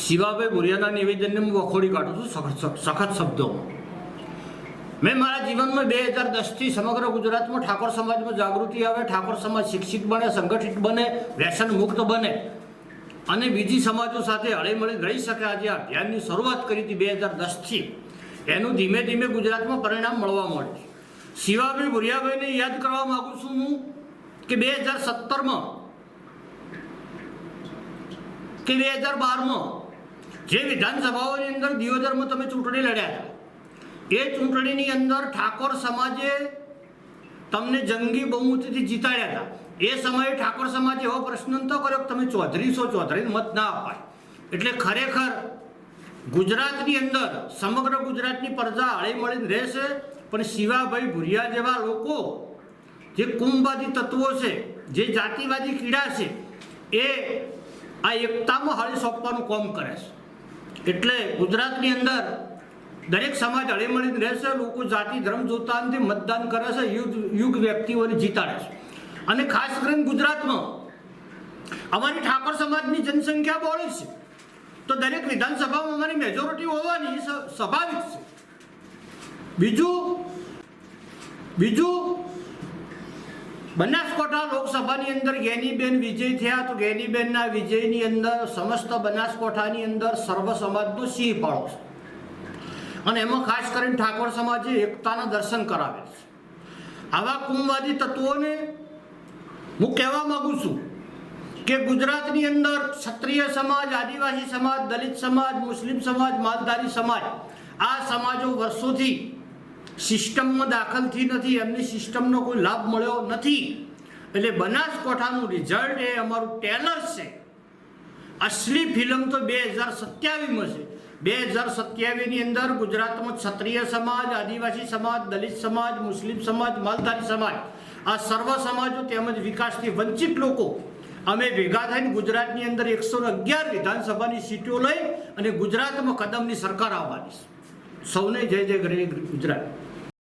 શિવાભાઈ ભુરિયાના નિવેદનને હું વખોડી કાઢું છું સખત શબ્દોમાં. મેં મારા જીવનમાં 2010થી સમગ્ર ગુજરાતમાં ઠાકોર સમાજમાં જાગૃતિ આવે, ઠાકોર સમાજ શિક્ષિત બને, સંગઠિત બને, વ્યસન મુક્ત બને અને બીજી સમાજો સાથે હળીમળી રહી શકે. આજે આ અભિયાનની શરૂઆત કરી હતી 2010થી. એનું ધીમે ધીમે ગુજરાતમાં પરિણામ મળવા માંડ્યું. શિવાભાઈ ભુરિયાભાઈને યાદ કરવા માગું છું હું કે 2017માં કે 2012માં જે વિધાનસભાઓની અંદર દિયોદરમાં તમે ચૂંટણી લડ્યા હતા, એ ચૂંટણીની અંદર ઠાકોર સમાજે તમને જંગી બહુમતીથી જીતાડ્યા હતા. એ સમયે ઠાકોર સમાજે એવો પ્રશ્ન નહોતો કર્યો કે તમે ચૌધરી છો, ચૌધરીને મત ના અપાય. એટલે ખરેખર ગુજરાતની અંદર સમગ્ર ગુજરાતની પ્રજા હળી મળીને રહેશે. પણ શિવાભાઈ ભુરિયા જેવા લોકો, જે કુંભવાદી તત્વો છે, જે જાતિવાદી કીડા છે, એ આ એકતામાં હળી સોંપવાનું કામ કરે છે. એટલે ગુજરાતની અંદર દરેક સમાજ હળી મળીને રહેશે. લોકો જાતિ ધર્મ જોતા નથી, મતદાન કરે છે, યુગ વ્યક્તિઓને જીતાડે છે. અને ખાસ કરીને ગુજરાતમાં અમારી ઠાકોર સમાજની જનસંખ્યા બહોળી છે, તો દરેક વિધાનસભામાં અમારી મેજોરિટી હોવાની સ્વાભાવિક છે. બીજું બનાસકાંઠા લોકસભાની અંદર જ્ઞાનીબેન વિજય થયા, તો જ્ઞાનીબેનના વિજયની અંદર સમસ્ત બનાસકાંઠાની અંદર સર્વ સમાજનો સિંહ ફાળો છે. અને એમાં ખાસ કરીને ઠાકોર સમાજે એકતાના દર્શન કરાવે છે. આવા કુંભવાદી તત્વોને હું કહેવા માગું છું કે ગુજરાતની અંદર ક્ષત્રિય સમાજ, આદિવાસી સમાજ, દલિત સમાજ, મુસ્લિમ સમાજ, માલધારી સમાજ, આ સમાજો વર્ષોથી સિસ્ટમમાં દાખલથી નથી, એમની સિસ્ટમનો કોઈ લાભ મળ્યો નથી. એટલે બનાસકાંઠાનું રિઝલ્ટ એ અમારું ટેલર છે. અસલી ફિલ્મ તો 2027માં છે. 2027ની અંદર ગુજરાતમાં ક્ષત્રિય સમાજ, આદિવાસી સમાજ, દલિત સમાજ, મુસ્લિમ સમાજ, માલધારી સમાજ, આ સર્વ સમાજો તેમજ વિકાસથી વંચિત લોકો અમે ભેગા થઈને ગુજરાતની અંદર 111 વિધાનસભાની સીટો લઈ અને ગુજરાતમાં કદમની સરકાર આવવાની છે. સૌને જય જય ગુજરાત.